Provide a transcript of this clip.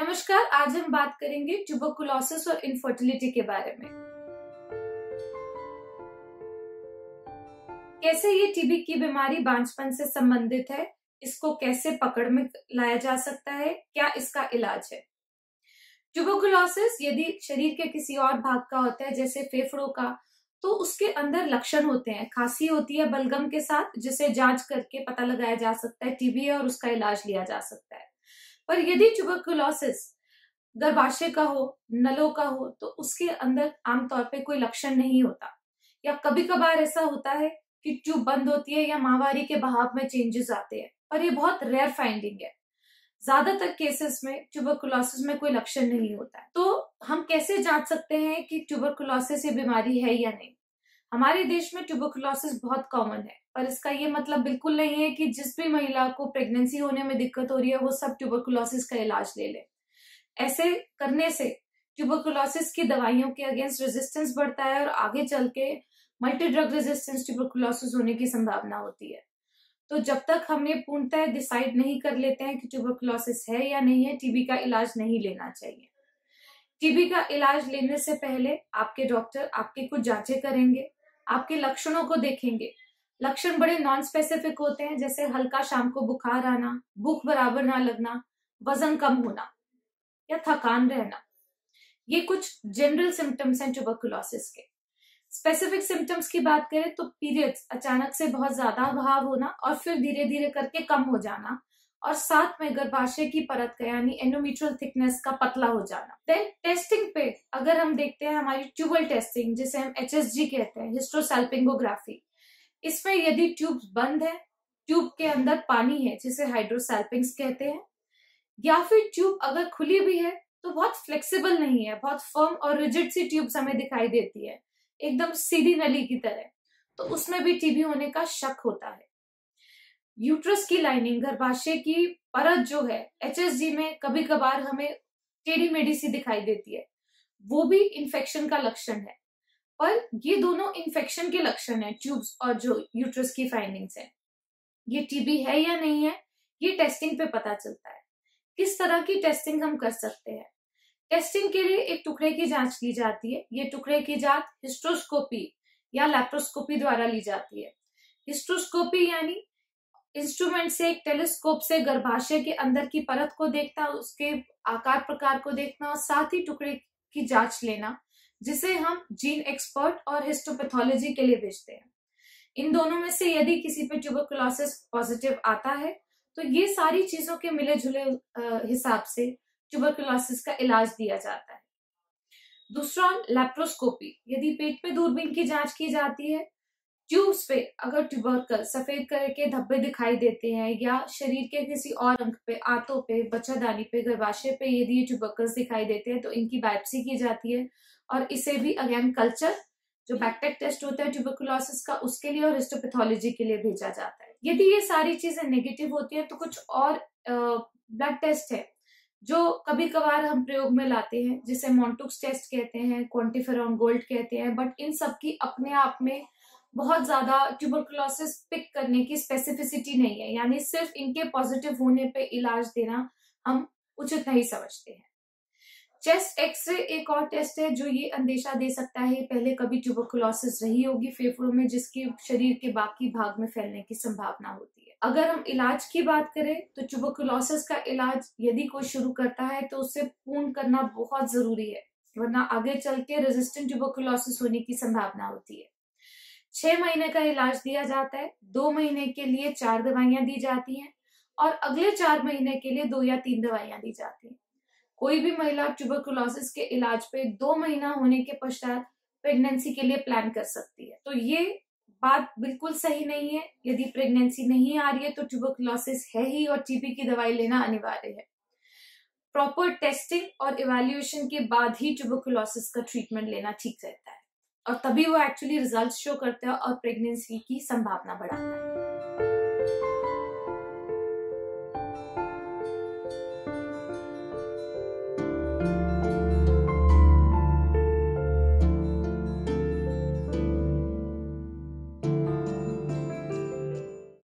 नमस्कार। आज हम बात करेंगे ट्यूबरकुलोसिस और इनफर्टिलिटी के बारे में। कैसे ये टीबी की बीमारी बांझपन से संबंधित है, इसको कैसे पकड़ में लाया जा सकता है, क्या इसका इलाज है। ट्यूबरकुलोसिस यदि शरीर के किसी और भाग का होता है, जैसे फेफड़ों का, तो उसके अंदर लक्षण होते हैं। खांसी होती है बलगम के साथ, जिसे जांच करके पता लगाया जा सकता है टीबी है और उसका इलाज लिया जा सकता है। पर यदि ट्यूबरकुलोसिस गर्भाशय का हो, नलों का हो, तो उसके अंदर आमतौर पे कोई लक्षण नहीं होता, या कभी कभार ऐसा होता है कि ट्यूब बंद होती है या माहवारी के बहाव में चेंजेस आते हैं, पर ये बहुत रेयर फाइंडिंग है। ज्यादातर केसेस में ट्यूबरकुलोसिस में कोई लक्षण नहीं होता है। तो हम कैसे जांच सकते हैं कि ट्यूबरकुलोसिस ये बीमारी है या नहीं। हमारे देश में ट्यूबरकुलोसिस बहुत कॉमन है, पर इसका ये मतलब बिल्कुल नहीं है कि जिस भी महिला को प्रेगनेंसी होने में दिक्कत हो रही है वो सब ट्यूबरकुलोसिस का इलाज ले ले। ऐसे करने से ट्यूबरकुलोसिस की दवाइयों के अगेंस्ट रेजिस्टेंस बढ़ता है और आगे चल के मल्टी ड्रग रेजिस्टेंस ट्यूबरकुलोसिस होने की संभावना होती है। तो जब तक हम ये पूर्णतः डिसाइड नहीं कर लेते हैं कि ट्यूबरकुलोसिस है या नहीं है, टीबी का इलाज नहीं लेना चाहिए। टीबी का इलाज लेने से पहले आपके डॉक्टर आपकी कुछ जांचें करेंगे, आपके लक्षणों को देखेंगे। लक्षण बड़े नॉन स्पेसिफिक होते हैं, जैसे हल्का शाम को बुखार आना, भूख बराबर ना लगना, वजन कम होना या थकान रहना। ये कुछ जनरल सिम्टम्स हैं ट्यूबरकुलोसिस के। स्पेसिफिक सिम्टम्स की बात करें तो पीरियड्स अचानक से बहुत ज्यादा बहाव होना और फिर धीरे धीरे करके कम हो जाना, और साथ में गर्भाशय की परत का यानी एंडोमेट्रियल थिकनेस का पतला हो जाना। देन टेस्टिंग पे अगर हम देखते हैं हमारी ट्यूबल टेस्टिंग, जिसे हम HSG कहते हैं, हिस्ट्रोसैल्पिंगोग्राफी। इसमें यदि ट्यूब बंद है, ट्यूब के अंदर पानी है जिसे हाइड्रोसैल्पिंग्स कहते हैं, या फिर ट्यूब अगर खुली भी है तो बहुत फ्लेक्सिबल नहीं है, बहुत फर्म और रिजिड सी ट्यूब्स हमें दिखाई देती है, एकदम सीधी नली की तरह, तो उसमें भी टीबी होने का शक होता है। यूट्रस की लाइनिंग, गर्भाशय की परत जो है, HSG में कभी कभार हमें टेढ़ी मेढ़ी सी दिखाई देती है, वो भी इन्फेक्शन का लक्षण है। पर ये दोनों इन्फेक्शन के लक्षण है, ट्यूब्स और जो यूट्रस की फाइंडिंग्स है। ये टीबी है या नहीं है, ये टेस्टिंग पे पता चलता है। किस तरह की टेस्टिंग हम कर सकते हैं। टेस्टिंग के लिए एक टुकड़े की जांच ली जाती है। ये टुकड़े की जांच हिस्ट्रोस्कोपी या लैप्रोस्कोपी द्वारा ली जाती है। हिस्ट्रोस्कोपी यानी इंस्ट्रूमेंट से, एक टेलीस्कोप से गर्भाशय के अंदर की परत को देखना, उसके आकार प्रकार को देखना और साथ ही टुकड़े की जांच लेना, जिसे हम जीन एक्सपर्ट और हिस्टोपैथोलॉजी के लिए भेजते हैं। इन दोनों में से यदि किसी पे ट्यूबरकुलोसिस पॉजिटिव आता है तो ये सारी चीजों के मिले जुले हिसाब से ट्यूबरकुलोसिस का इलाज दिया जाता है। दूसरा, लैप्रोस्कोपी। यदि पेट पे दूरबीन की जांच की जाती है, ट्यूब्स पे अगर ट्यूबरकल सफेद कलर के धब्बे दिखाई देते हैं, या शरीर के किसी और अंग पे, आंतों पे, बच्चादानी पे, गर्भाशय पे यदि ये ट्यूबरकल्स दिखाई देते हैं तो इनकी बायोप्सी की जाती है, और इसे भी अगेन कल्चर, जो बैकटेक टेस्ट होता है ट्यूबरकुलोसिस का, उसके लिए और हिस्टोपैथोलॉजी के लिए भेजा जाता है। यदि ये सारी चीजें नेगेटिव होती है तो कुछ और ब्लड टेस्ट है जो कभी कभार हम प्रयोग में लाते हैं, जिसे मॉन्टुक्स टेस्ट कहते हैं, क्वांटिफेरॉन गोल्ड कहते हैं। बट इन सब की अपने आप में बहुत ज्यादा ट्यूबरकुलोसिस पिक करने की स्पेसिफिसिटी नहीं है, यानी सिर्फ इनके पॉजिटिव होने पे इलाज देना हम उचित नहीं समझते हैं। चेस्ट एक्सरे एक और टेस्ट है जो ये अंदेशा दे सकता है पहले कभी ट्यूबरकुलोसिस रही होगी फेफड़ों में, जिसकी शरीर के बाकी भाग में फैलने की संभावना होती है। अगर हम इलाज की बात करें तो ट्यूबरकुलोसिस का इलाज यदि कोई शुरू करता है तो उसे पूर्ण करना बहुत जरूरी है, वरना आगे चल के रेजिस्टेंट ट्यूबरकुलोसिस होने की संभावना होती है। 6 महीने का इलाज दिया जाता है। 2 महीने के लिए 4 दवाइयां दी जाती हैं और अगले 4 महीने के लिए 2 या 3 दवाइयां दी जाती हैं। कोई भी महिला ट्यूबरकुलोसिस के इलाज पे 2 महीना होने के पश्चात प्रेगनेंसी के लिए प्लान कर सकती है। तो ये बात बिल्कुल सही नहीं है। यदि प्रेगनेंसी नहीं आ रही है तो ट्यूबरकुलोसिस है ही और टीबी की दवाई लेना अनिवार्य है। प्रॉपर टेस्टिंग और इवैल्यूएशन के बाद ही ट्यूबरकुलोसिस का ट्रीटमेंट लेना ठीक रहता है, और तभी वो एक्चुअली रिजल्ट शो करता है और प्रेगनेंसी की संभावना बढ़ाता है।